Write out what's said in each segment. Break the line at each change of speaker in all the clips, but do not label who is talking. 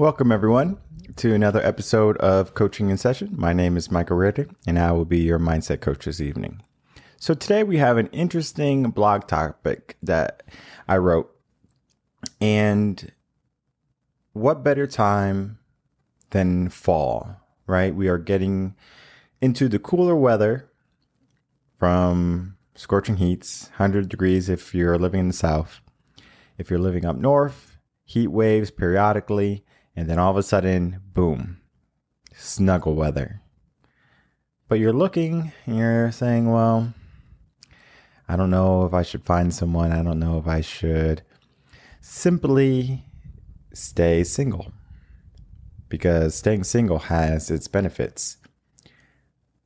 Welcome, everyone, to another episode of Coaching in Session. My name is Michael Ritter, and I will be your mindset coach this evening. So today we have an interesting blog topic that I wrote. And what better time than fall, right? We are getting into the cooler weather from scorching heats, 100 degrees if you're living in the south. If you're living up north, heat waves periodically. And then all of a sudden, boom, snuggle weather. But you're looking and you're saying, well, I don't know if I should find someone. I don't know if I should simply stay single. Because staying single has its benefits,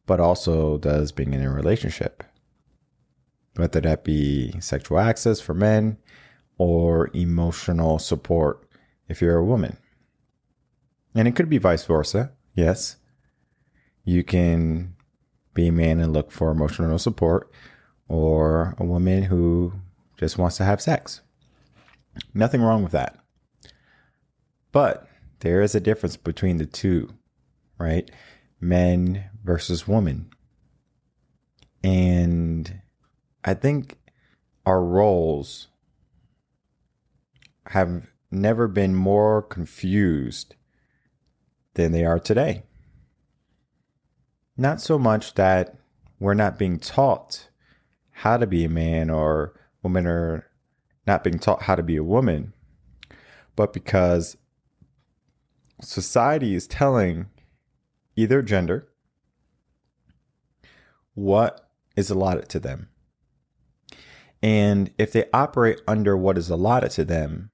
but also does being in a relationship. Whether that be sexual access for men or emotional support if you're a woman. And it could be vice versa. Yes. You can be a man and look for emotional support, or a woman who just wants to have sex. Nothing wrong with that. But there is a difference between the two, right? Men versus women. And I think our roles have never been more confused than they are today. Not so much that we're not being taught how to be a man, or women are not being taught how to be a woman, but because society is telling either gender what is allotted to them. And if they operate under what is allotted to them,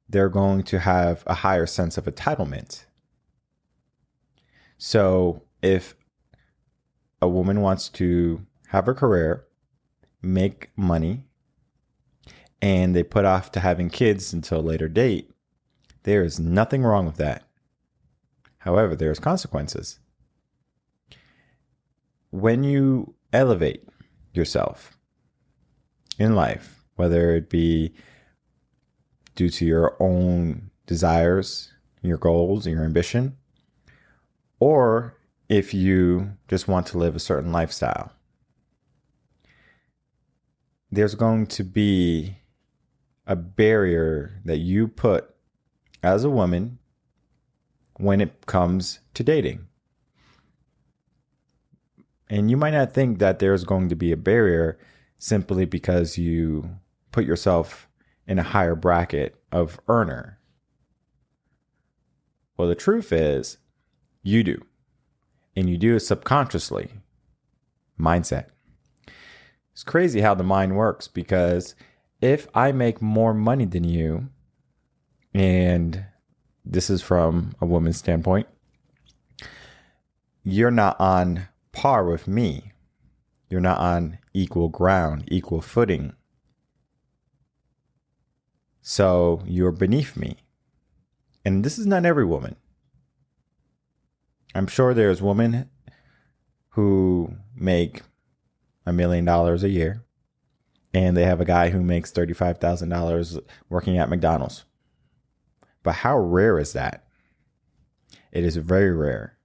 they're going to have a higher sense of entitlement. So if a woman wants to have a career, make money, and they put off to having kids until a later date, there is nothing wrong with that. However, there's consequences. When you elevate yourself in life, whether it be due to your own desires, your goals, your ambition, or if you just want to live a certain lifestyle, there's going to be a barrier that you put as a woman when it comes to dating. And you might not think that there's going to be a barrier simply because you put yourself in a higher bracket of earner. Well, the truth is, you do. And you do it subconsciously. Mindset. It's crazy how the mind works, because if I make more money than you, and this is from a woman's standpoint, you're not on par with me. You're not on equal ground, equal footing. So you're beneath me. And this is not every woman. I'm sure there's women who make $1 million a year, and they have a guy who makes $35,000 working at McDonald's. But how rare is that? It is very rare.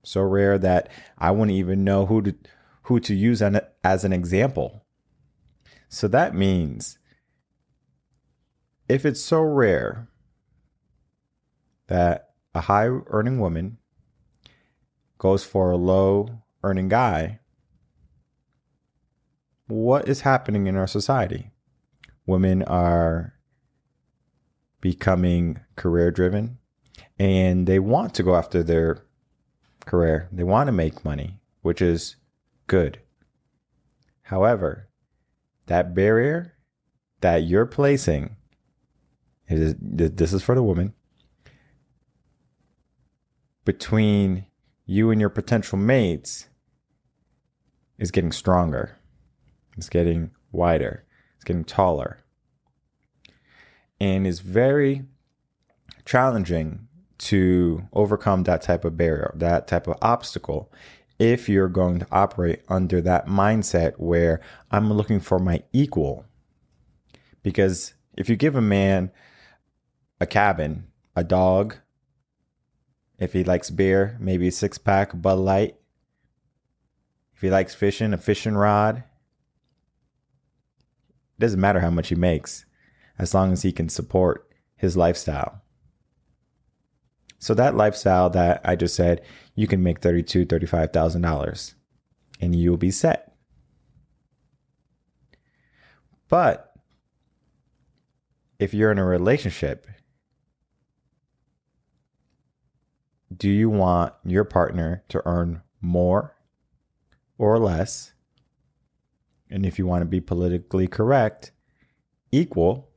So rare that I wouldn't even know who to use as an example. So that means if it's so rare that a high earning woman goes for a low earning guy, what is happening in our society? Women are becoming career driven, and they want to go after their career. They want to make money, which is good. However, that barrier that you're placing, this is for the woman, between you and your potential mates is getting stronger. It's getting wider. It's getting taller. And it's very challenging to overcome that type of barrier, that type of obstacle, if you're going to operate under that mindset where I'm looking for my equal. Because if you give a man a cabin, a dog. If he likes beer, maybe a 6-pack Bud Light. If he likes fishing, a fishing rod. It doesn't matter how much he makes, as long as he can support his lifestyle. So that lifestyle that I just said, you can make $32,000, $35,000 and you will be set. But if you're in a relationship, do you want your partner to earn more or less? And if you want to be politically correct, equal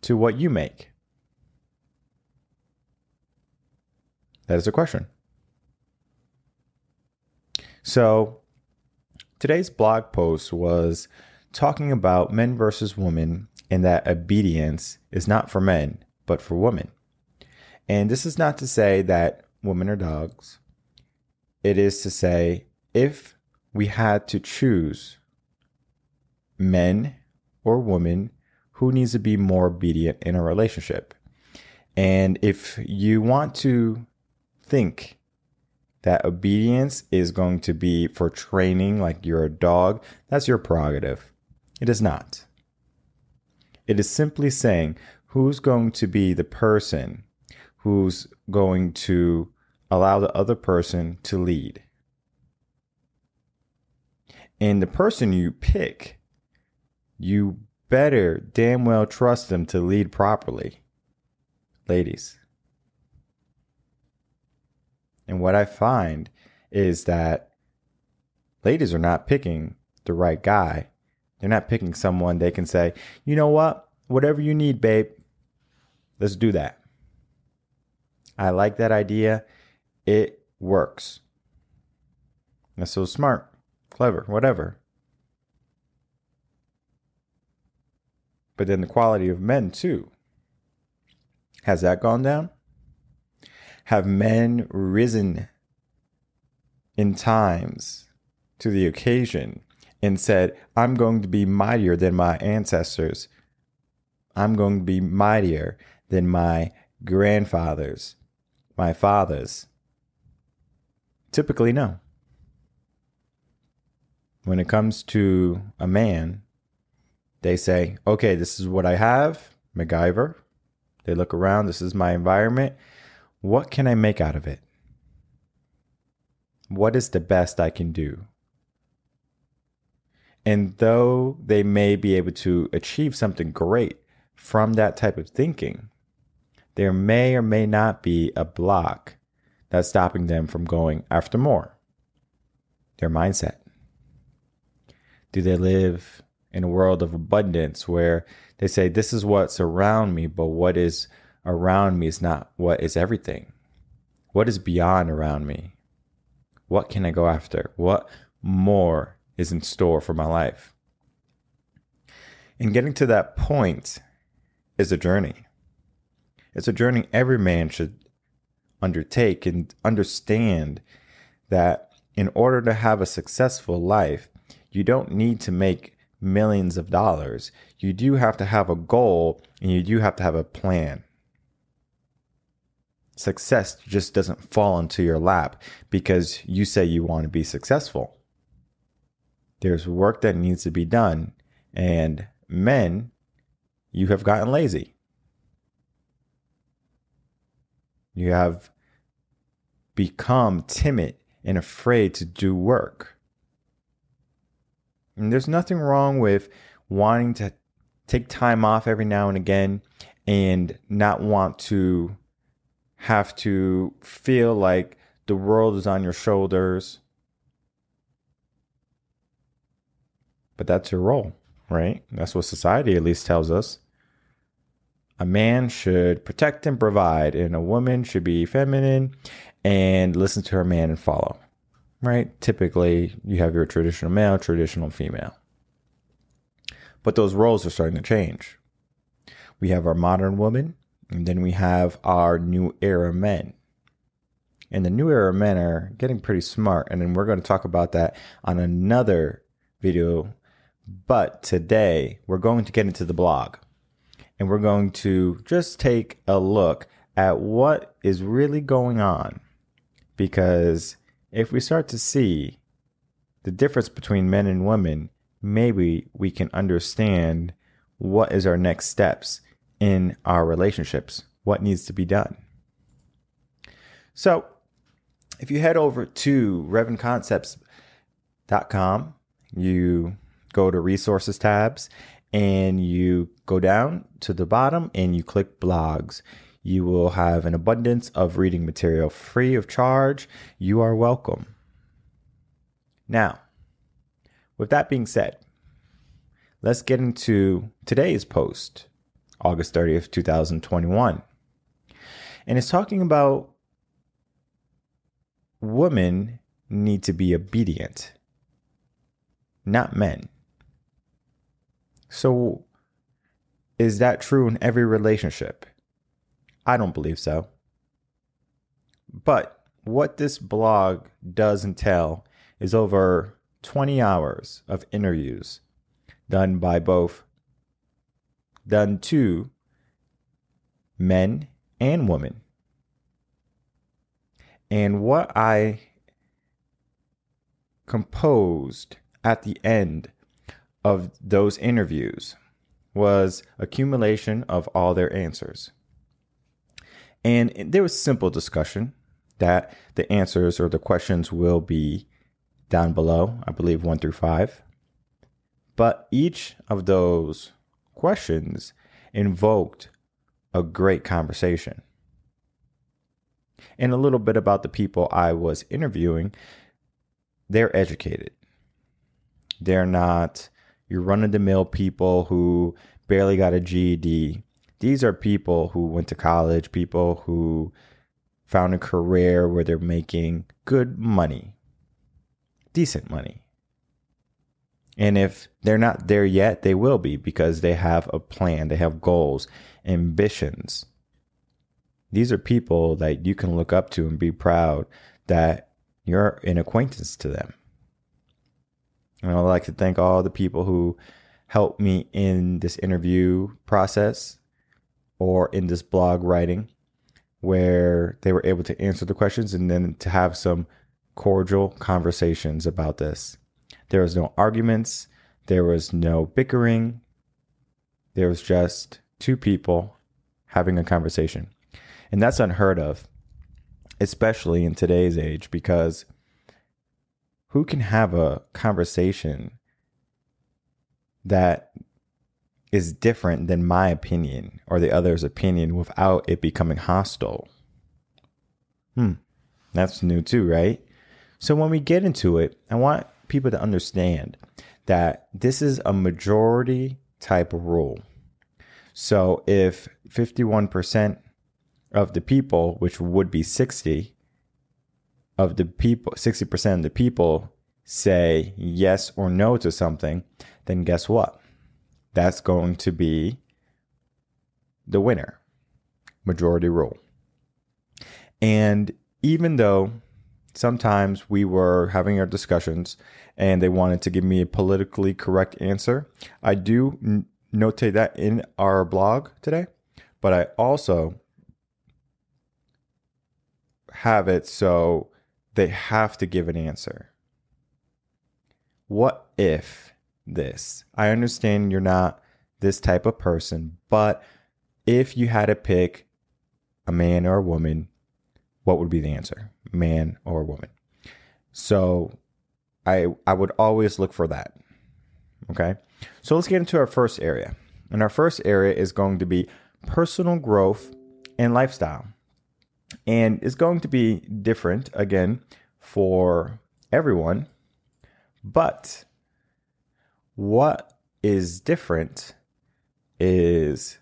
to what you make? That is a question. So today's blog post was talking about men versus women, and that obedience is not for men, but for women. And this is not to say that women are dogs. It is to say, if we had to choose men or women, who needs to be more obedient in a relationship? And if you want to think that obedience is going to be for training like you're a dog, that's your prerogative. It is not. It is simply saying who's going to be the person who's going to allow the other person to lead. And the person you pick, you better damn well trust them to lead properly. Ladies. And what I find is that ladies are not picking the right guy. They're not picking someone they can say, you know what? Whatever you need, babe, let's do that. I like that idea. It works. That's so smart, clever, whatever. But then the quality of men too. Has that gone down? Have men risen in times to the occasion and said, I'm going to be mightier than my ancestors. I'm going to be mightier than my grandfathers, my fathers? Typically, no. When it comes to a man, they say, okay, this is what I have, MacGyver. They look around, this is my environment. What can I make out of it? What is the best I can do? And though they may be able to achieve something great from that type of thinking, there may or may not be a block that's stopping them from going after more. Their mindset. Do they live in a world of abundance where they say, this is what's around me, but what is around me is not what is everything? What is beyond around me? What can I go after? What more is in store for my life? And getting to that point is a journey. It's a journey every man should undertake and understand that in order to have a successful life, you don't need to make millions of dollars. You do have to have a goal and you do have to have a plan. Success just doesn't fall into your lap because you say you want to be successful. There's work that needs to be done, and men, you have gotten lazy. You have become timid and afraid to do work. And there's nothing wrong with wanting to take time off every now and again and not want to have to feel like the world is on your shoulders. But that's your role, right? That's what society at least tells us. A man should protect and provide, and a woman should be feminine and listen to her man and follow, right? Typically, you have your traditional male, traditional female. But those roles are starting to change. We have our modern woman, and then we have our new era men. And the new era men are getting pretty smart, and then we're going to talk about that on another video. But today, we're going to get into the blog. and we're going to just take a look at what is really going on. Because if we start to see the difference between men and women, maybe we can understand what is our next steps in our relationships, what needs to be done. So if you head over to revenconcepts.com, you go to resources tabs and you go down to the bottom and you click blogs. You will have an abundance of reading material free of charge. You are welcome. Now, with that being said, let's get into today's post, August 30th, 2021. And it's talking about women need to be obedient, not men. So, is that true in every relationship? I don't believe so. But what this blog does entail is over 20 hours of interviews done to men and women. And what I composed at the end of those interviews was accumulation of all their answers. And there was simple discussion that the answers or the questions will be down below, I believe 1 through 5. But each of those questions invoked a great conversation. And a little bit about the people I was interviewing. They're educated. They're not your run-of-the-mill people who barely got a GED. These are people who went to college, people who found a career where they're making good money, decent money. And if they're not there yet, they will be, because they have a plan, they have goals, ambitions. These are people that you can look up to and be proud that you're an acquaintance to them. And I'd like to thank all the people who helped me in this interview process or in this blog writing, where they were able to answer the questions and then to have some cordial conversations about this. There was no arguments. There was no bickering. There was just two people having a conversation. And that's unheard of, especially in today's age, because who can have a conversation that is different than my opinion or the other's opinion without it becoming hostile? That's new too, right? So when we get into it, I want people to understand that this is a majority type of rule. So if 51% of the people, which would be 60% of the people say yes or no to something, then guess what? That's going to be the winner. Majority rule. And even though sometimes we were having our discussions and they wanted to give me a politically correct answer, I do notate that in our blog today, but I also have it so they have to give an answer. What if this? I understand you're not this type of person, but if you had to pick a man or a woman, what would be the answer? Man or woman? So I would always look for that. Okay. So let's get into our first area. And our first area is going to be personal growth and lifestyle. And it's going to be different, again, for everyone. But what is different is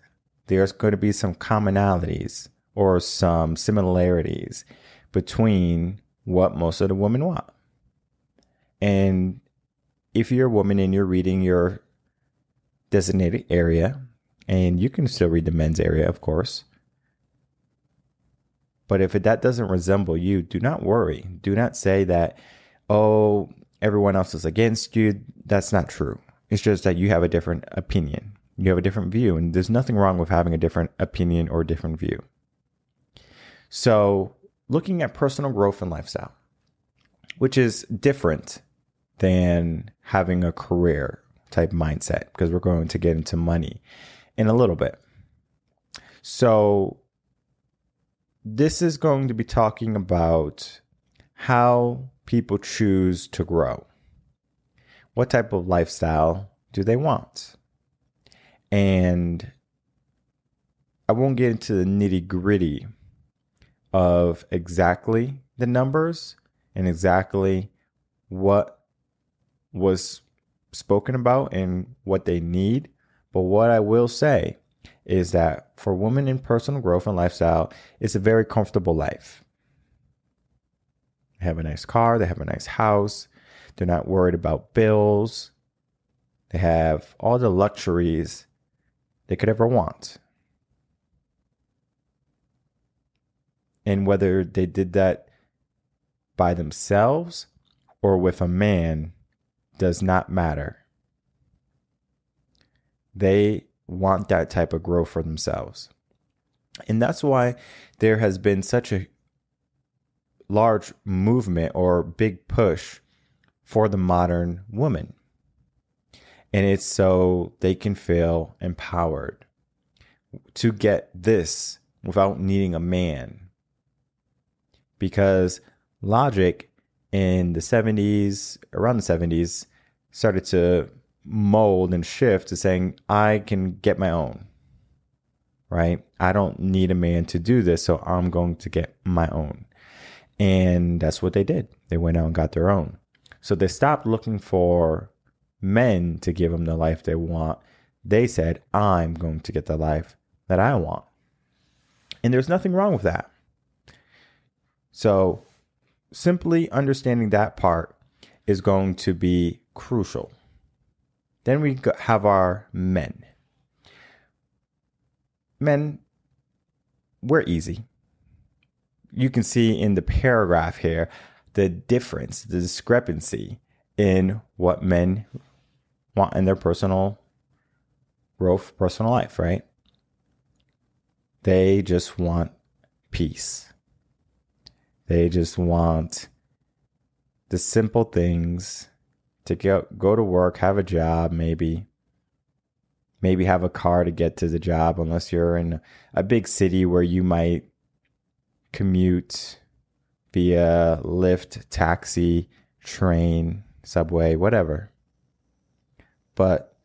there's going to be some commonalities or some similarities between what most of the women want. And if you're a woman and you're reading your designated area, and you can still read the men's area, of course. But if that doesn't resemble you, do not worry. Do not say that, oh, everyone else is against you. That's not true. It's just that you have a different opinion. You have a different view, and there's nothing wrong with having a different opinion or different view. So looking at personal growth and lifestyle, which is different than having a career type mindset, because we're going to get into money in a little bit. So this is going to be talking about how people choose to grow. What type of lifestyle do they want? And I won't get into the nitty gritty of exactly the numbers and exactly what was spoken about and what they need. But what I will say is that for women in personal growth and lifestyle, it's a very comfortable life. They have a nice car, they have a nice house, they're not worried about bills, they have all the luxuries they could ever want. And whether they did that by themselves or with a man does not matter. They want that type of growth for themselves. And that's why there has been such a large movement or big push for the modern woman. And it's so they can feel empowered to get this without needing a man. Because logic in the 70s, around the 70s, started to mold and shift to saying, I can get my own, right? I don't need a man to do this, so I'm going to get my own. And that's what they did. They went out and got their own. So they stopped looking for men to give them the life they want. They said, I'm going to get the life that I want. And there's nothing wrong with that. So simply understanding that part is going to be crucial. Then we have our men. Men, we're easy. You can see in the paragraph here the difference, the discrepancy in what men want in their personal growth, personal life, right? They just want peace. They just want the simple things to go to work, have a job, maybe have a car to get to the job, unless you're in a big city where you might commute via Lyft, taxi, train, subway, whatever. But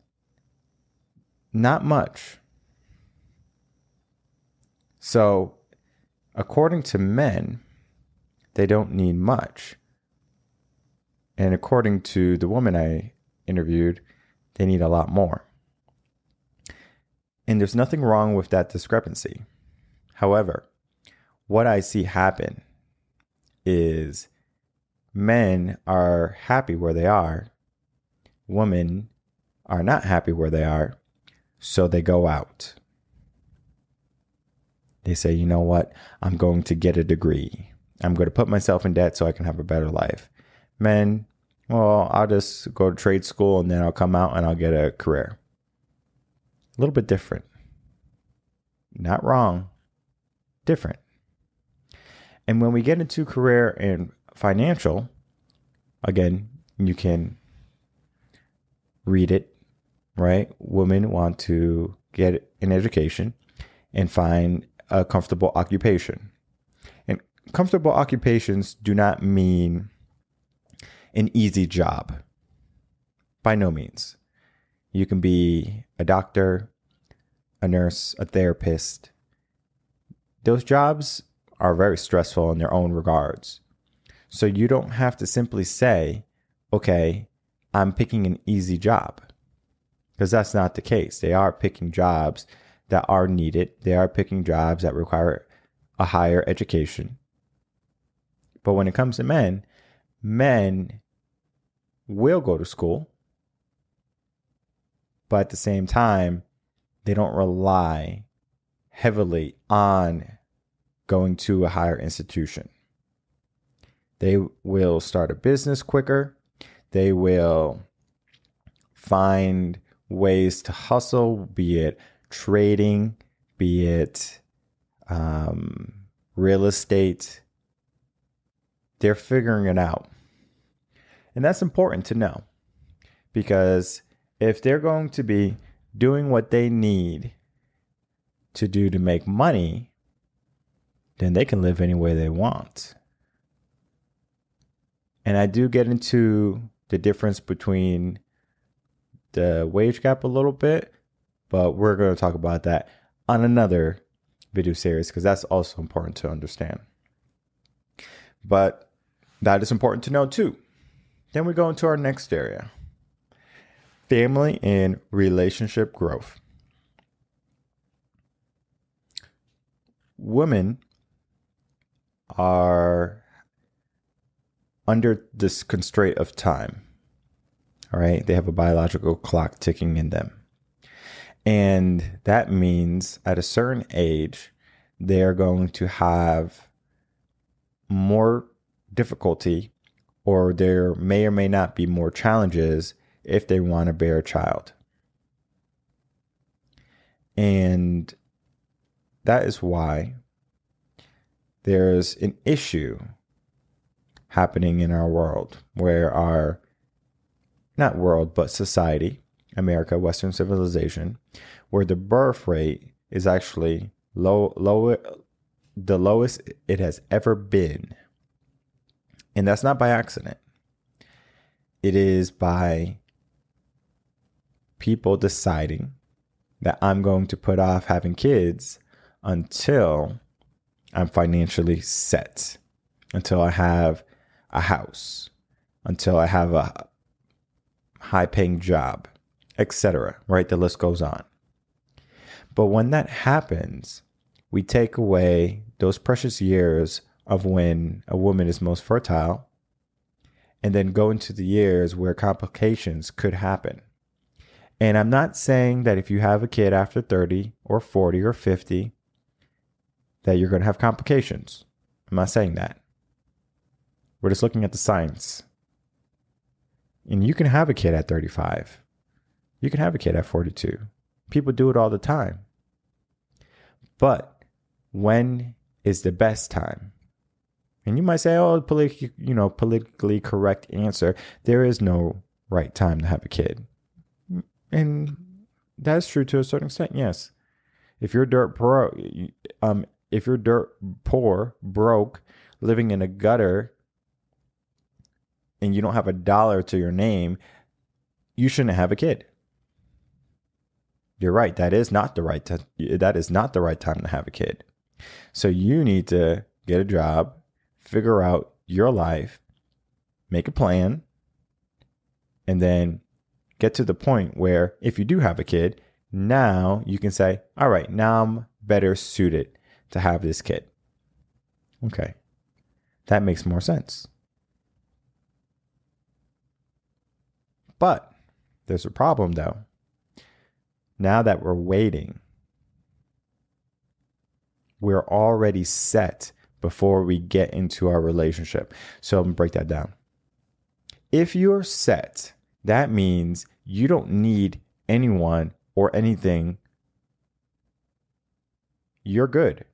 not much. So, according to men, they don't need much. And according to the woman I interviewed, they need a lot more. And there's nothing wrong with that discrepancy. However, what I see happen is men are happy where they are. Women are not happy where they are. So they go out. They say, you know what? I'm going to get a degree. I'm going to put myself in debt so I can have a better life. Men, well, I'll just go to trade school and then I'll come out and I'll get a career. A little bit different. Not wrong. Different. And when we get into career and financial, again, you can read it, right? Women want to get an education and find a comfortable occupation. And comfortable occupations do not mean an easy job. By no means. You can be a doctor, a nurse, a therapist. Those jobs are very stressful in their own regards. So you don't have to simply say, okay, I'm picking an easy job. Because that's not the case. They are picking jobs that are needed. They are picking jobs that require a higher education. But when it comes to men, men will go to school. But at the same time, they don't rely heavily on going to a higher institution. They will start a business quicker. They will find ways to hustle, be it trading, be it real estate. They're figuring it out. And that's important to know, because if they're going to be doing what they need to do to make money, then they can live any way they want. And I do get into the difference between the wage gap a little bit, but we're going to talk about that on another video series, because that's also important to understand. But that is important to know too. Then we go into our next area: family and relationship growth. Women are under this constraint of time. All right. They have a biological clock ticking in them. And that means at a certain age, they're going to have more difficulty, or there may or may not be more challenges if they want to bear a child. And that is why there's an issue happening in our world, where not world, but society, America, Western civilization, where the birth rate is actually the lowest it has ever been. And that's not by accident. It is by people deciding that I'm going to put off having kids until I'm financially set, until I have a house, until I have a high-paying job, etc. Right? The list goes on. But when that happens, we take away those precious years of when a woman is most fertile, and then go into the years where complications could happen. And I'm not saying that if you have a kid after 30 or 40 or 50, that you're going to have complications. I'm not saying that. We're just looking at the science. And you can have a kid at 35. You can have a kid at 42. People do it all the time. But when is the best time? And you might say, oh, politically correct answer. There is no right time to have a kid. And that's true to a certain extent, yes. If you're dirt poor, broke, living in a gutter, and you don't have $1 to your name, you shouldn't have a kid. You're right. That is not the right time to have a kid. So you need to get a job, figure out your life, make a plan, and then get to the point where if you do have a kid, now you can say, all right, now I'm better suited to have this kid. Okay. That makes more sense. But there's a problem though. Now that we're waiting, we're already set before we get into our relationship. So I'm going to break that down. If you're set, that means you don't need anyone or anything. You're good.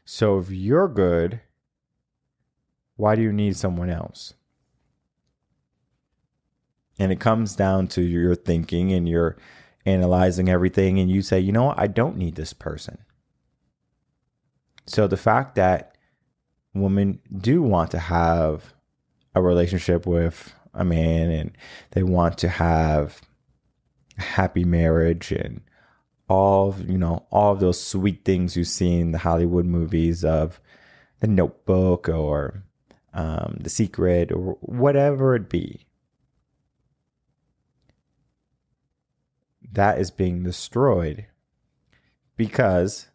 So if you're good, why do you need someone else? And it comes down to your thinking, and you're analyzing everything, and you say, you know what? I don't need this person. So the fact that women do want to have a relationship with a man, and they want to have a happy marriage, and all of those sweet things you see in the Hollywood movies of The Notebook or The Secret or whatever it be, that is being destroyed because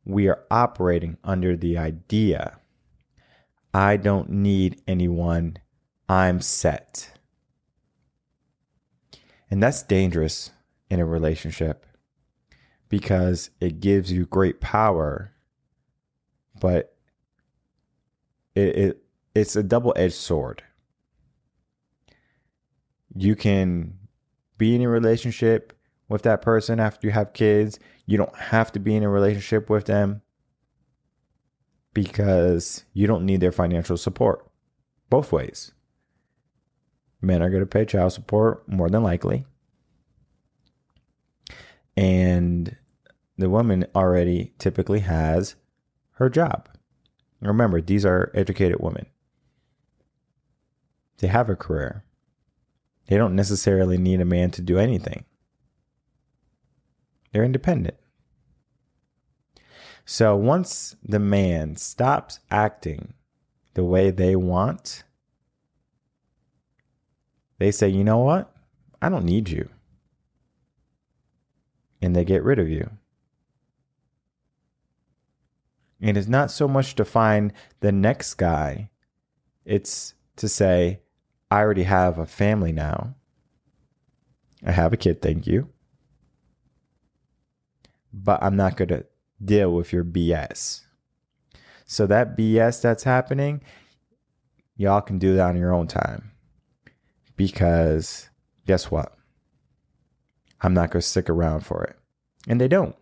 we are operating under the idea, I don't need anyone, I'm set. And that's dangerous in a relationship because it gives you great power, but it's a double-edged sword. You can be in a relationship with that person after you have kids. You don't have to be in a relationship with them because you don't need their financial support. Both ways. Men are going to pay child support more than likely. And the woman already typically has her job. Remember, these are educated women. They have a career. They don't necessarily need a man to do anything. They're independent. So once the man stops acting the way they want, they say, you know what? I don't need you. And they get rid of you. And it's not so much to find the next guy. It's to say, I already have a family now. I have a kid, thank you. But I'm not going to deal with your BS. So that BS that's happening, y'all can do that on your own time. Because guess what? I'm not going to stick around for it. And they don't.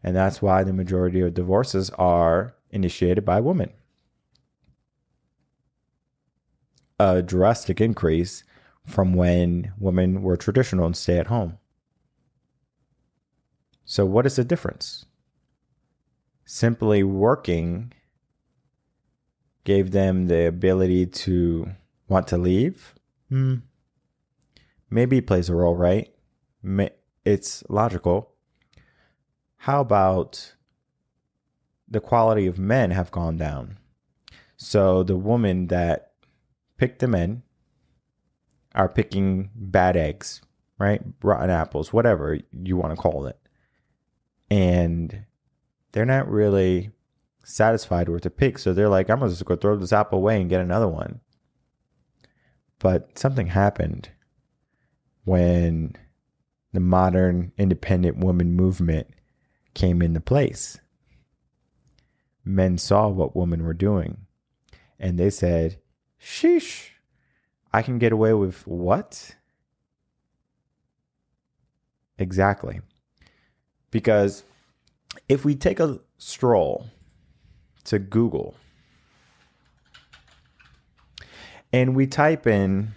And that's why the majority of divorces are initiated by women. A drastic increase from when women were traditional and stay at home. So what is the difference? Simply working gave them the ability to want to leave? Maybe it plays a role, right? It's logical. How about the quality of men have gone down? So the woman that picked the men are picking bad eggs, right? Rotten apples, whatever you want to call it. And they're not really satisfied with the pick. So they're like, I'm going to just go throw this apple away and get another one. But something happened when the modern independent woman movement came into place. Men saw what women were doing and they said, sheesh, I can get away with what? Exactly. Because if we take a stroll to Google and we type in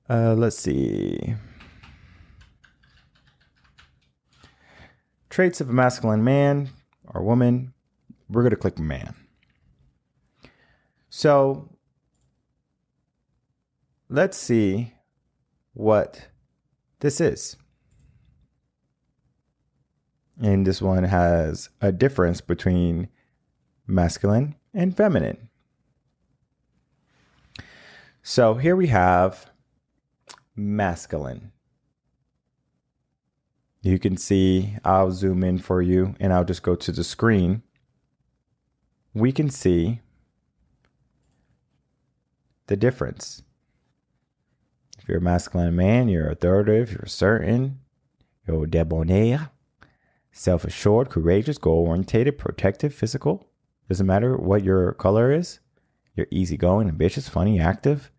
let's see, traits of a masculine man or woman, we're going to click man. So let's see what this is. And this one has a difference between masculine and feminine. So here we have masculine. You can see, I'll zoom in for you and I'll just go to the screen. We can see the difference. If you're a masculine man, you're authoritative, you're certain, you're debonair, self-assured, courageous, goal-oriented, protective, physical. Doesn't matter what your color is. You're easygoing, ambitious, funny, active,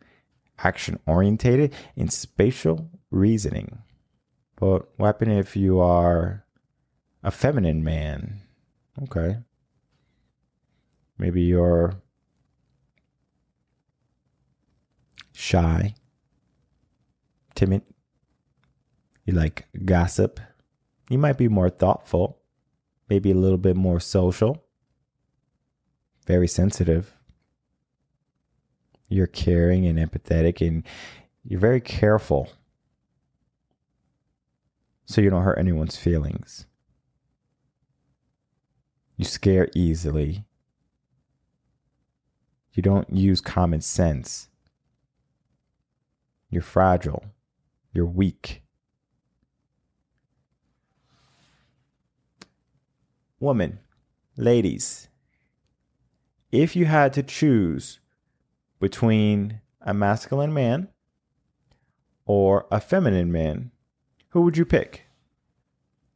action-oriented, and spatial reasoning. But what happens if you are a feminine man? Okay. Maybe you're shy, timid. You like gossip. You might be more thoughtful, maybe a little bit more social, very sensitive. You're caring and empathetic, and you're very careful so you don't hurt anyone's feelings. You scare easily. You don't use common sense. You're fragile. You're weak. Woman, ladies, if you had to choose between a masculine man or a feminine man, who would you pick?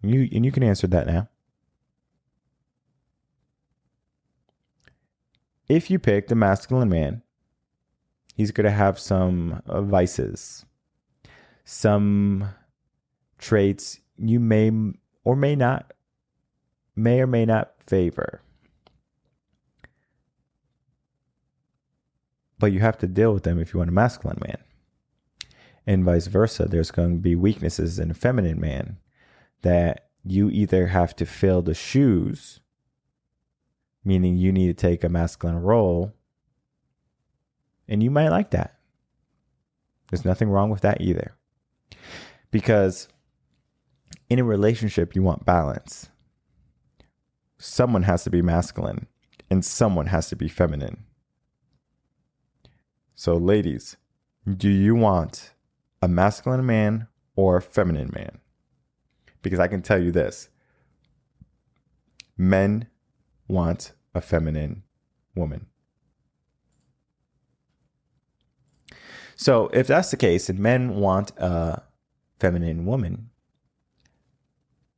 You can answer that now. if you pick the masculine man, he's going to have some vices, some traits you may or may not favor. But you have to deal with them if you want a masculine man. And vice versa, there's going to be weaknesses in a feminine man that you either have to fill the shoes, meaning you need to take a masculine role, and you might like that. There's nothing wrong with that either. Because in a relationship, you want balance. Someone has to be masculine and someone has to be feminine. So ladies, do you want a masculine man or a feminine man? Because I can tell you this. Men want a feminine woman. So if that's the case and men want a feminine woman,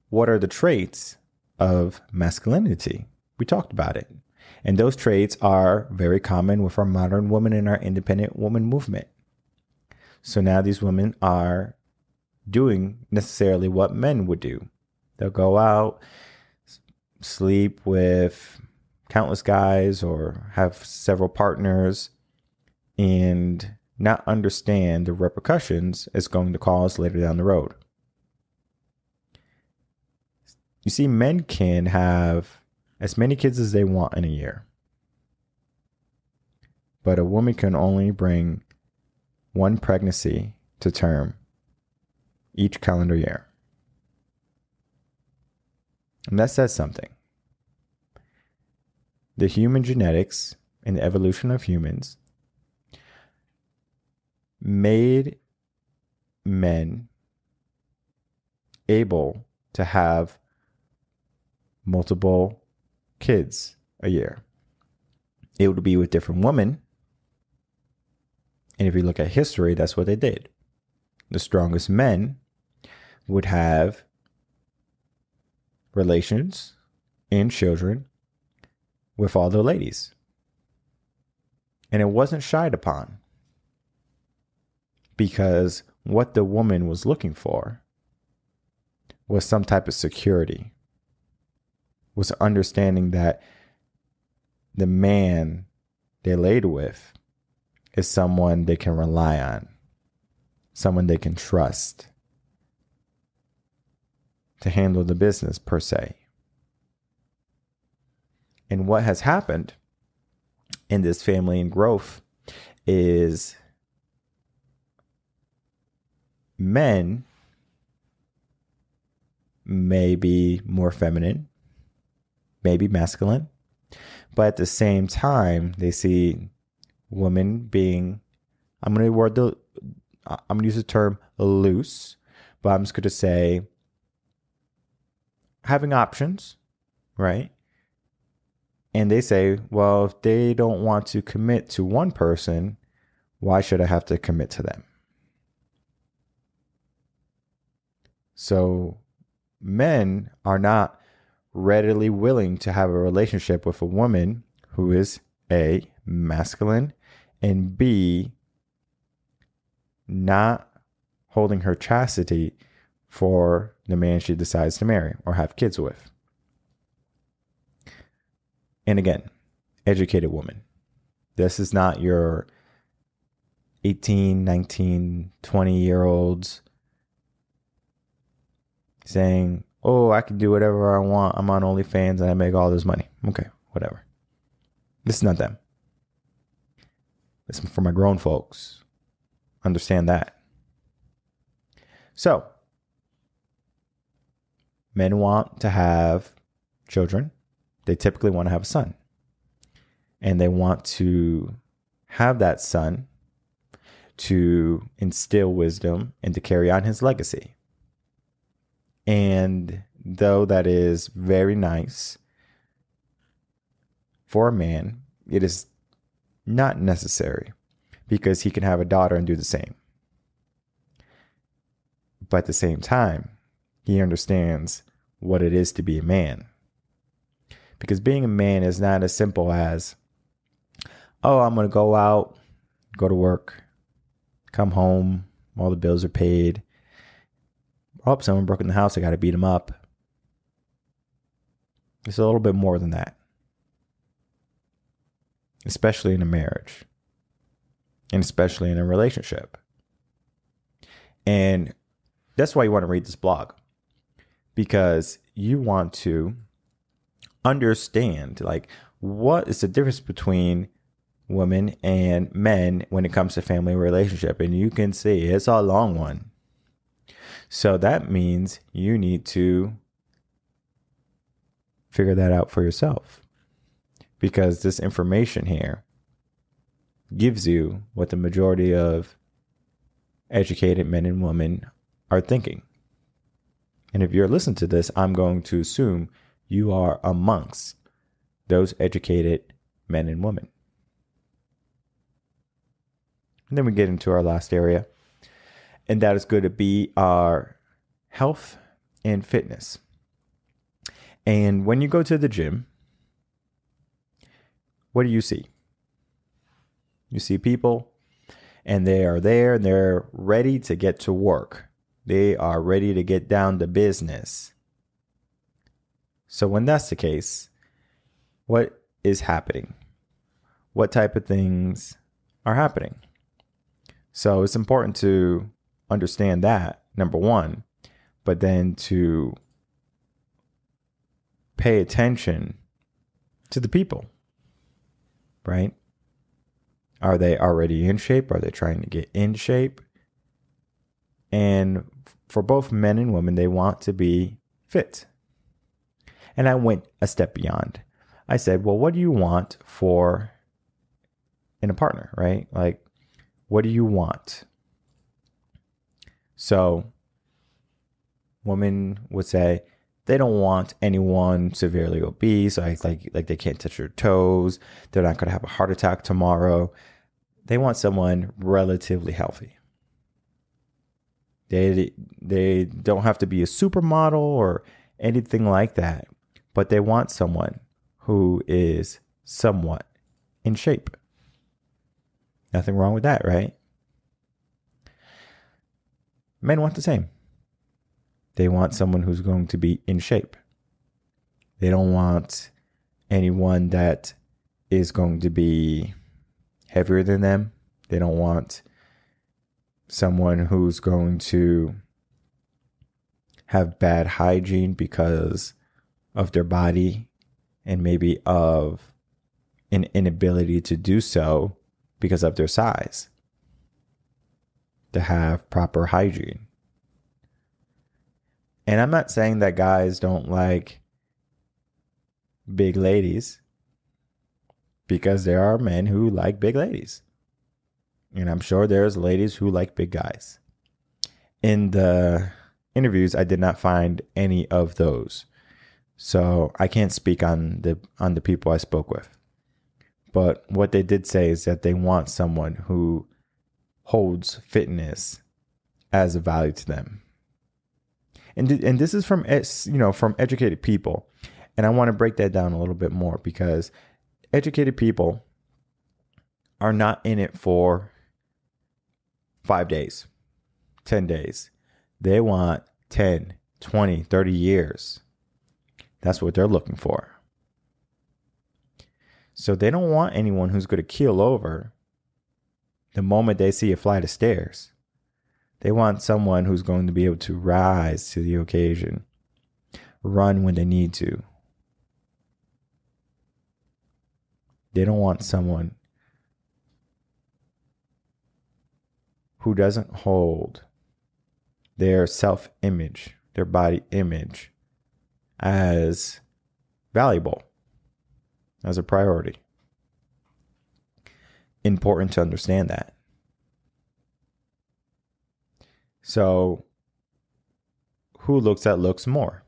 what are the traits of masculinity? We talked about it. And those traits are very common with our modern woman and our independent woman movement. So now these women are doing necessarily what men would do. They'll go out, sleep with countless guys or have several partners and not understand the repercussions it's going to cause later down the road. You see, men can have as many kids as they want in a year. But a woman can only bring one pregnancy to term each calendar year. And that says something. The human genetics and the evolution of humans made men able to have multiple kids a year. It would be with different women. And if you look at history, that's what they did. The strongest men would have relations and children with all the ladies. And it wasn't shied upon. Because what the woman was looking for was some type of security. Was understanding that the man they laid with is someone they can rely on, someone they can trust to handle the business per se. And what has happened in this family and growth is men may be more feminine, maybe masculine, but at the same time, they see women being, I'm going to use the term loose, but I'm just going to say having options, right? And they say, well, if they don't want to commit to one person, why should I have to commit to them? So men are not readily willing to have a relationship with a woman who is A, masculine, and B, not holding her chastity for the man she decides to marry or have kids with. And again, educated woman. This is not your 18, 19, 20-year-olds saying, oh, I can do whatever I want. I'm on OnlyFans and I make all this money. Okay, whatever. This is not them. This is for my grown folks. Understand that. So, men want to have children. They typically want to have a son. And they want to have that son to instill wisdom and to carry on his legacy. And though that is very nice for a man, it is not necessary because he can have a daughter and do the same. But at the same time, he understands what it is to be a man. Because being a man is not as simple as oh, I'm going to go out, go to work, come home, all the bills are paid. Oh, someone broke in the house, I got to beat them up. It's a little bit more than that, especially in a marriage and especially in a relationship. And that's why you want to read this blog, because you want to understand, like, what is the difference between women and men when it comes to family relationship. And you can see it's a long one. So that means you need to figure that out for yourself, because this information here gives you what the majority of educated men and women are thinking. And if you're listening to this, I'm going to assume you are amongst those educated men and women. And then we get into our last area, and that is going to be our health and fitness. And when you go to the gym, what do you see? You see people, and they are there and they're ready to get to work. They are ready to get down to business. So when that's the case, what is happening? What type of things are happening? So it's important to understand that, number one, but then to pay attention to the people, right? Are they already in shape? Are they trying to get in shape? And for both men and women, they want to be fit. And I went a step beyond. I said, well, what do you want in a partner, right? Like, what do you want? So women would say they don't want anyone severely obese, like they can't touch their toes. They're not going to have a heart attack tomorrow. They want someone relatively healthy. They don't have to be a supermodel or anything like that, but they want someone who is somewhat in shape. Nothing wrong with that, right? Men want the same. They want someone who's going to be in shape. They don't want anyone that is going to be heavier than them. They don't want someone who's going to have bad hygiene because of their body and maybe of an inability to do so because of their size, to have proper hygiene. And I'm not saying that guys don't like big ladies, because there are men who like big ladies. And I'm sure there's ladies who like big guys. In the interviews, I did not find any of those. So I can't speak on the people I spoke with. But what they did say is that they want someone who holds fitness as a value to them. And this is from educated people. And I want to break that down a little bit more, because educated people are not in it for 5 days, 10 days. They want 10, 20, 30 years. That's what they're looking for. So they don't want anyone who's going to keel over the moment they see a flight of stairs. They want someone who's going to be able to rise to the occasion, run when they need to. They don't want someone who doesn't hold their self-image, their body image, as valuable, as a priority. Important to understand that. So, who looks at looks more,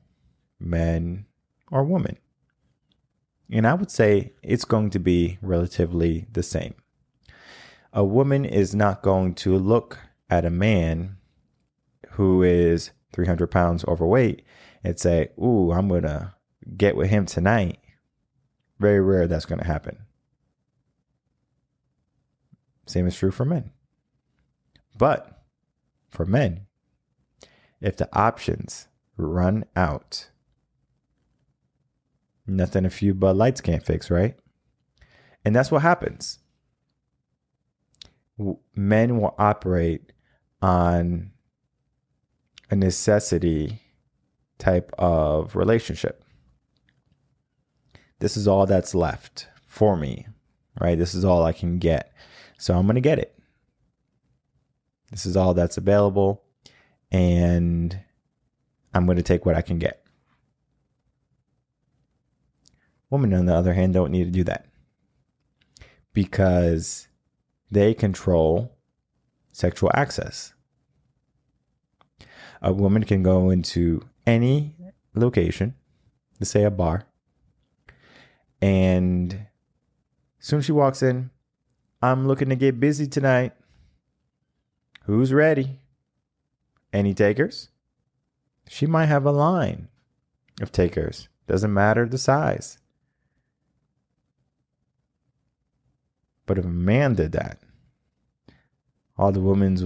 men or women? And I would say it's going to be relatively the same. A woman is not going to look at a man who is 300 pounds overweight and say, ooh, I'm going to get with him tonight. Very rare that's going to happen. Same is true for men. But for men, if the options run out, nothing a few Bud Lights can't fix, right? And that's what happens. Men will operate on a necessity type of relationship. This is all that's left for me, right? This is all I can get. So I'm going to get it. This is all that's available, and I'm going to take what I can get. Women, on the other hand, don't need to do that because they control sexual access. A woman can go into any location, let's say a bar, and as soon as she walks in, I'm looking to get busy tonight. Who's ready? Any takers? She might have a line of takers. Doesn't matter the size. But if a man did that, all the women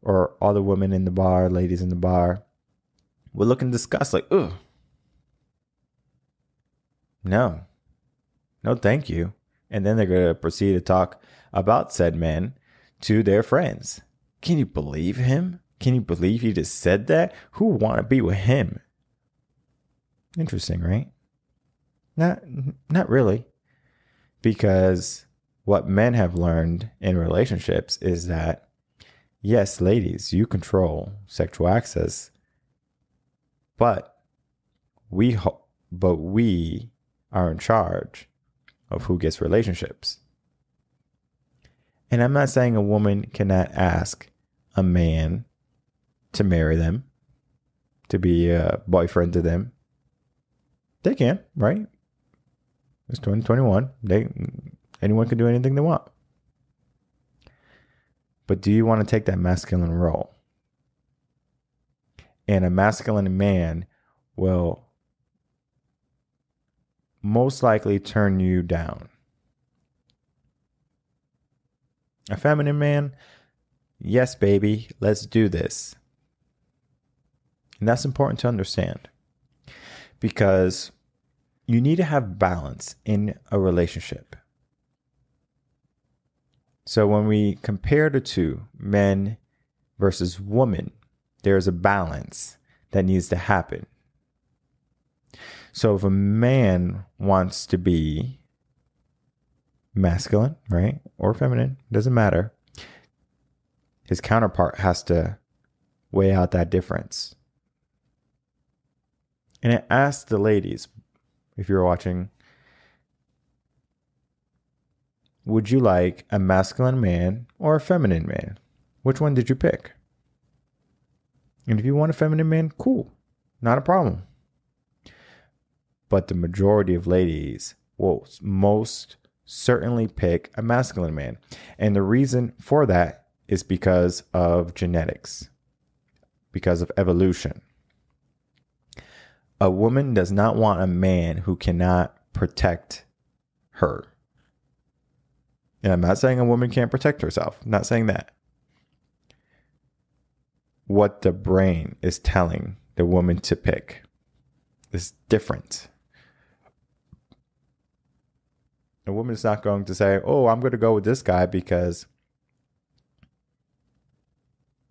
in the bar, ladies in the bar, would look and discuss like, ugh. No, thank you. And then they're going to proceed to talk about said man to their friends. Can you believe him? Can you believe he just said that? Who would want to be with him? Interesting, right? Not really. Because what men have learned in relationships is that, yes, ladies, you control sexual access, but we are in charge of who gets relationships. And I'm not saying a woman cannot ask a man to marry them, to be a boyfriend to them. They can, right? It's 2021. Anyone can do anything they want. But do you want to take that masculine role? And a masculine man will most likely turn you down. A feminine man, yes, baby, let's do this. And that's important to understand because you need to have balance in a relationship. So when we compare the two, men versus women, there's a balance that needs to happen. So if a man wants to be masculine, right, or feminine, doesn't matter, his counterpart has to weigh out that difference. And I asked the ladies, if you're watching, would you like a masculine man or a feminine man? Which one did you pick? And if you want a feminine man, cool, not a problem. But the majority of ladies will most certainly pick a masculine man. And the reason for that is because of genetics, because of evolution. A woman does not want a man who cannot protect her. And I'm not saying a woman can't protect herself. I'm not saying that. What the brain is telling the woman to pick is different. A woman is not going to say, oh, I'm going to go with this guy because,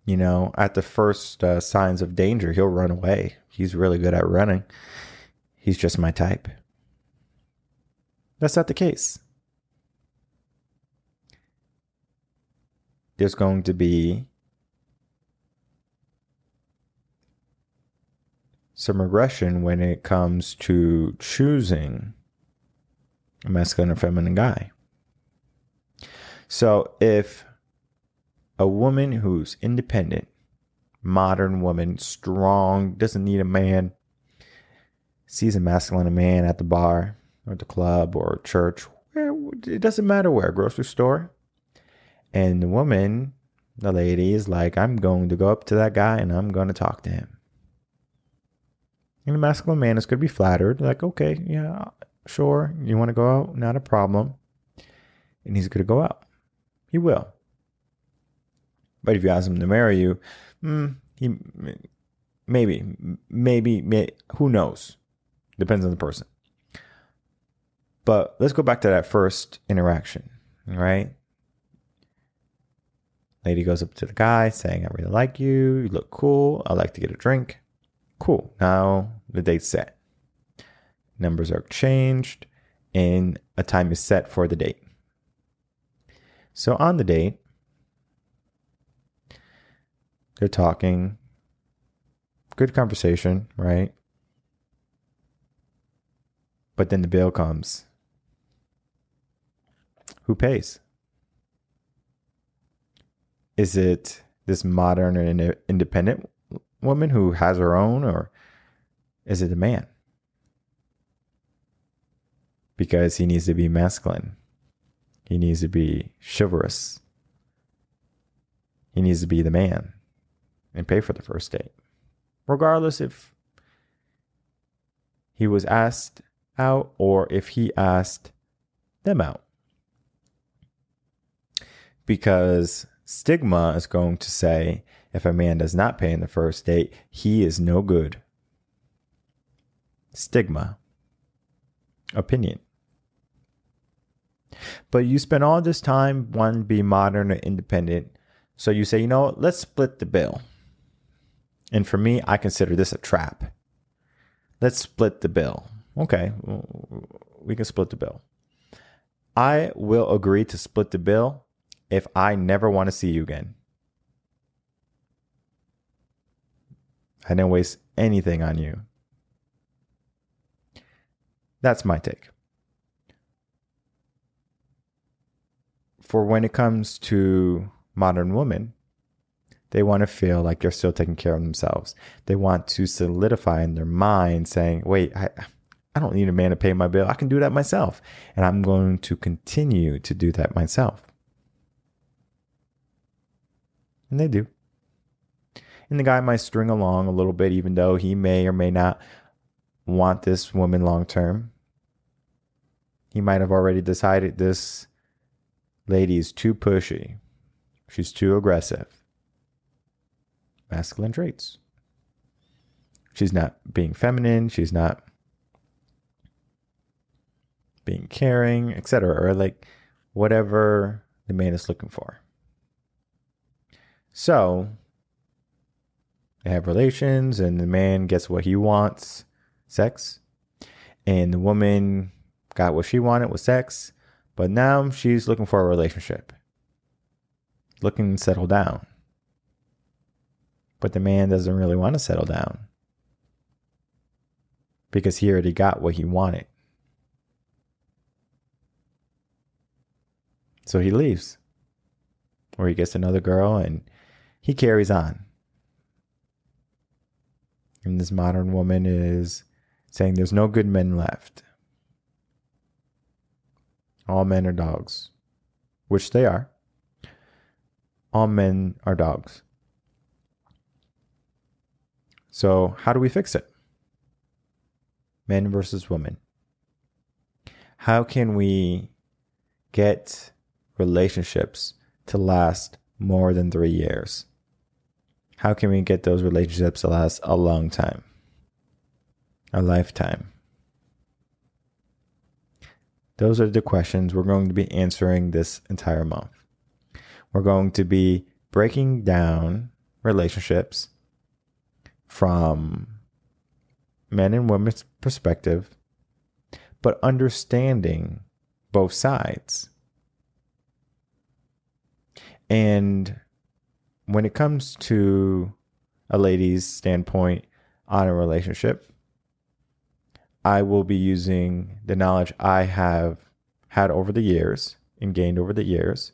at the first signs of danger, he'll run away. He's really good at running. He's just my type. That's not the case. There's going to be some regression when it comes to choosing a masculine or feminine guy. So if a woman who's independent, modern woman, strong, doesn't need a man, sees a masculine man at the bar or the club or church, it doesn't matter where, grocery store, and the woman, the lady, is like, I'm going to go up to that guy and I'm going to talk to him. And the masculine man is going to be flattered, like, okay, yeah, sure, you want to go out? Not a problem. And he's going to go out. He will. But if you ask him to marry you, he maybe, who knows? Depends on the person. But let's go back to that first interaction, right? Lady goes up to the guy saying, I really like you. You look cool. I'd like to get a drink. Cool. Now the date's set. Numbers are exchanged and a time is set for the date. So on the date, they're talking. Good conversation, right? But then the bill comes. Who pays? Is it this modern and independent woman who has her own, or is it the man? Because he needs to be masculine. He needs to be chivalrous. He needs to be the man and pay for the first date. Regardless if he was asked out or if he asked them out. Because stigma is going to say if a man does not pay in the first date, he is no good. Stigma. Opinion. But you spend all this time wanting to be modern or independent. So you say, let's split the bill. And for me, I consider this a trap. Let's split the bill. Okay, we can split the bill. I will agree to split the bill if I never want to see you again. I didn't waste anything on you. That's my take. For when it comes to modern women, they want to feel like they're still taking care of themselves. They want to solidify in their mind saying, wait, I don't need a man to pay my bill. I can do that myself. And I'm going to continue to do that myself. And they do. And the guy might string along a little bit, even though he may or may not want this woman long term. He might have already decided this lady is too pushy. She's too aggressive. Masculine traits. She's not being feminine. She's not being caring, etc. Or like whatever the man is looking for. So they have relations and the man gets what he wants, sex. And the woman got what she wanted with sex. But now she's looking for a relationship. Looking to settle down. But the man doesn't really want to settle down. Because he already got what he wanted. So he leaves. Or he gets another girl and he carries on. And this modern woman is saying there's no good men left. All men are dogs. Which they are. All men are dogs. So how do we fix it? Men versus women. How can we get relationships to last more than 3 years? How can we get those relationships to last a long time? A lifetime? Those are the questions we're going to be answering this entire month. We're going to be breaking down relationships from men and women's perspective, but understanding both sides. And when it comes to a lady's standpoint on a relationship, I will be using the knowledge I have had over the years and gained over the years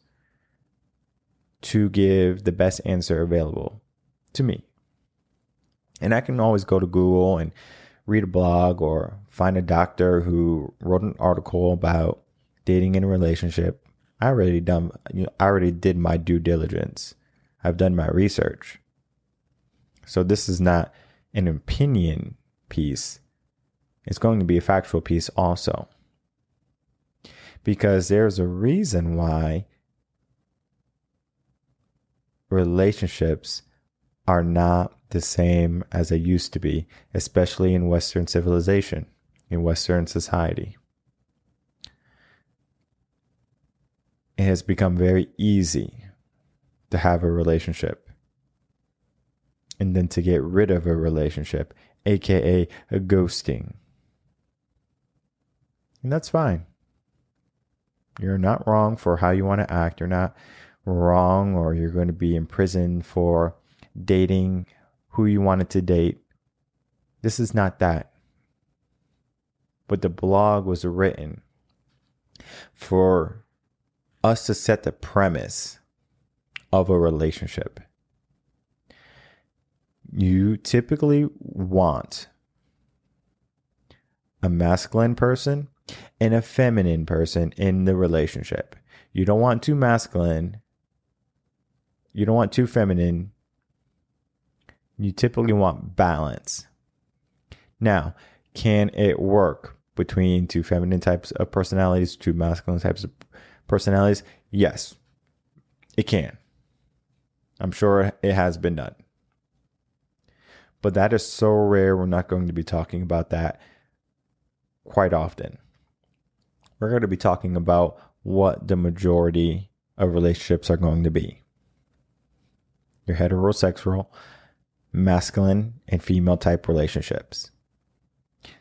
to give the best answer available to me. And I can always go to Google and read a blog or find a doctor who wrote an article about dating in a relationship. I already did my due diligence. I've done my research. So this is not an opinion piece. It's going to be a factual piece also. Because there's a reason why relationships are not the same as they used to be, especially in Western civilization, in Western society. It has become very easy to have a relationship and then to get rid of a relationship, aka a ghosting. And that's fine. You're not wrong for how you want to act. You're not wrong, or you're going to be in prison for dating who you wanted to date. This is not that. But the blog was written for us to set the premise of a relationship. You typically want a masculine person and a feminine person in the relationship. You don't want too masculine. You don't want too feminine. You typically want balance. Now, can it work between two feminine types of personalities, two masculine types of personalities? Yes, it can. I'm sure it has been done. But that is so rare. We're not going to be talking about that quite often. We're going to be talking about what the majority of relationships are going to be. Your heterosexual, masculine, and female type relationships.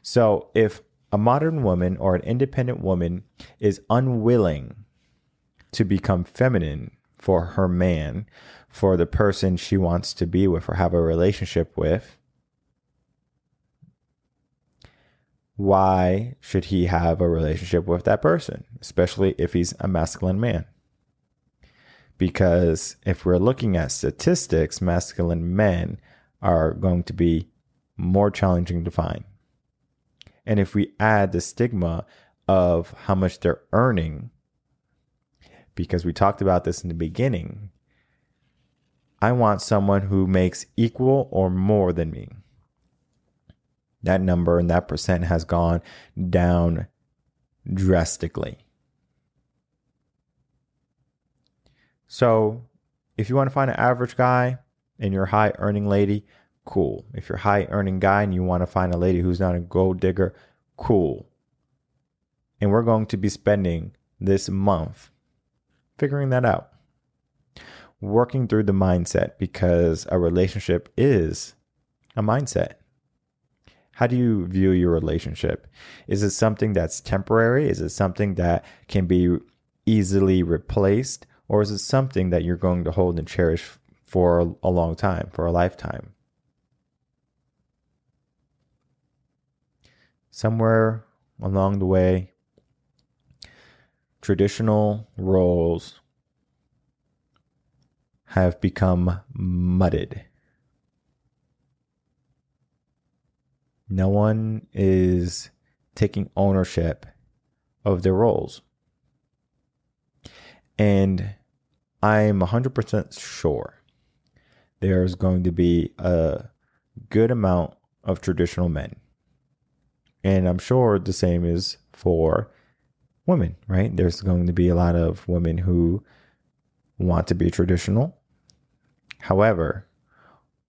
So if a modern woman or an independent woman is unwilling to become feminine for her man, for the person she wants to be with or have a relationship with, why should he have a relationship with that person, especially if he's a masculine man? Because if we're looking at statistics, masculine men are going to be more challenging to find. And if we add the stigma of how much they're earning, because we talked about this in the beginning, I want someone who makes equal or more than me. That number and that percent has gone down drastically. So if you want to find an average guy and you're a high earning lady, cool. If you're a high earning guy and you want to find a lady who's not a gold digger, cool. And we're going to be spending this month figuring that out. Working through the mindset, because a relationship is a mindset. How do you view your relationship? Is it something that's temporary? Is it something that can be easily replaced? Or is it something that you're going to hold and cherish for a long time, for a lifetime? Somewhere along the way, traditional roles have become mudded. No one is taking ownership of their roles. And I'm 100% sure there's going to be a good amount of traditional men. And I'm sure the same is for women, right? There's going to be a lot of women who want to be traditional. However,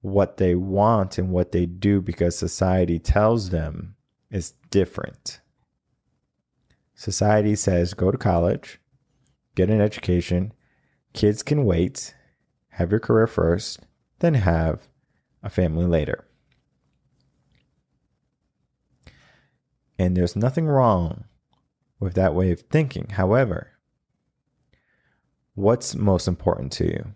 what they want and what they do because society tells them is different. Society says, go to college, get an education, kids can wait, have your career first, then have a family later. And there's nothing wrong with that way of thinking. However, what's most important to you?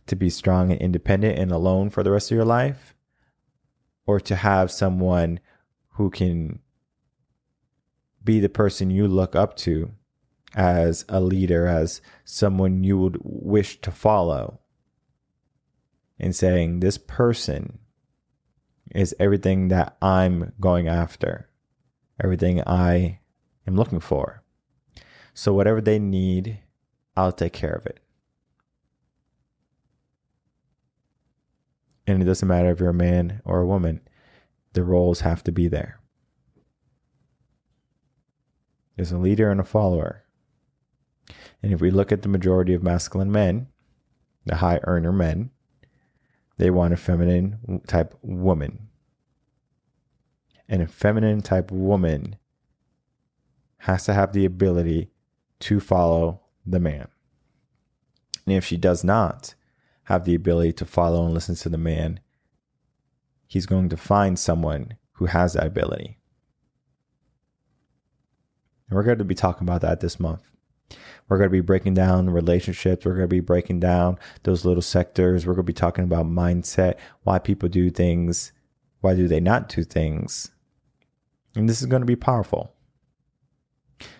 To be strong and independent and alone for the rest of your life? Or to have someone who can be the person you look up to as a leader, as someone you would wish to follow, and saying, this person is everything that I'm going after, everything I am looking for. So whatever they need, I'll take care of it. And it doesn't matter if you're a man or a woman, the roles have to be there. There's a leader and a follower. And if we look at the majority of masculine men, the high earner men, they want a feminine type woman. And a feminine type woman has to have the ability to follow the man. And if she does not have the ability to follow and listen to the man, he's going to find someone who has that ability. And we're going to be talking about that this month. We're going to be breaking down relationships. We're going to be breaking down those little sectors. We're going to be talking about mindset, why people do things, why do they not do things. And this is going to be powerful.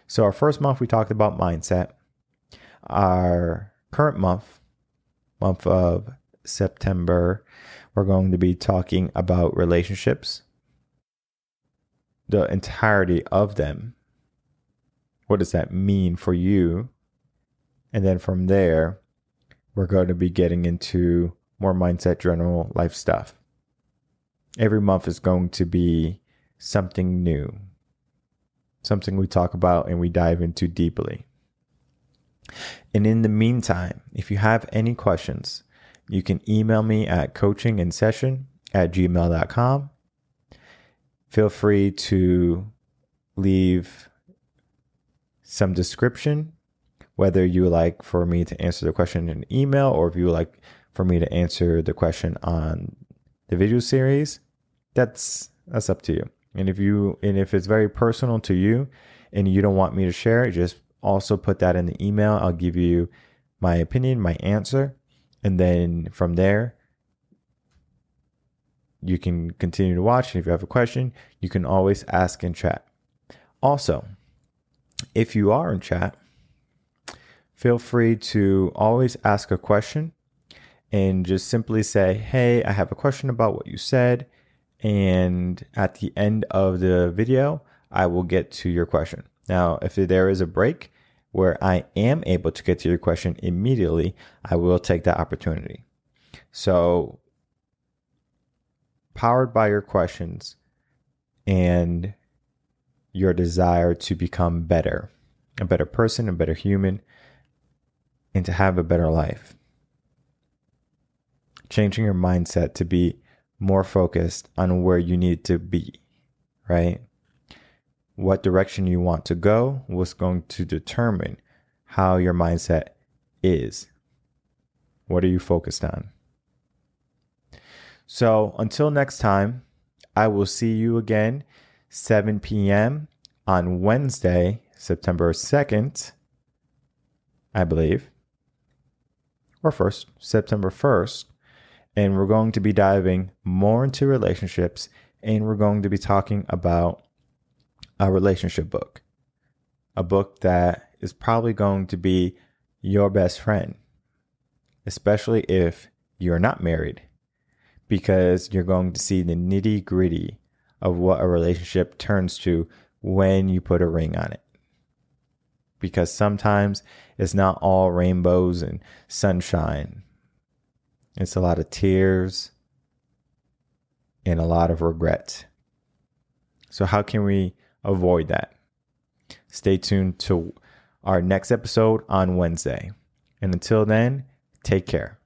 So our first month, we talked about mindset. Our current month of September, we're going to be talking about relationships, the entirety of them. What does that mean for you? And then from there, we're going to be getting into more mindset, general life stuff. Every month is going to be something new, something we talk about and we dive into deeply. And in the meantime, if you have any questions, you can email me at coachinginsession@gmail.com. Feel free to leave some description, whether you would like for me to answer the question in an email or if you would like for me to answer the question on the video series. That's up to you. And if it's very personal to you and you don't want me to share it, just also put that in the email. I'll give you my opinion, my answer. And then from there, you can continue to watch. And if you have a question, you can always ask in chat. Also, if you are in chat, feel free to always ask a question and just simply say, hey, I have a question about what you said. And at the end of the video, I will get to your question. Now, if there is a break where I am able to get to your question immediately, I will take that opportunity. So, powered by your questions and your desire to become better, a better person, a better human, and to have a better life. Changing your mindset to be more focused on where you need to be, right? What direction you want to go was going to determine how your mindset is. What are you focused on? So until next time, I will see you again 7 p.m. on Wednesday, September 2nd, I believe, or September 1st. And we're going to be diving more into relationships, and we're going to be talking about a relationship book, a book that is probably going to be your best friend, especially if you're not married, because you're going to see the nitty gritty of what a relationship turns to when you put a ring on it. Because sometimes it's not all rainbows and sunshine. It's a lot of tears and a lot of regret. So how can we avoid that? Stay tuned to our next episode on Wednesday. And until then, take care.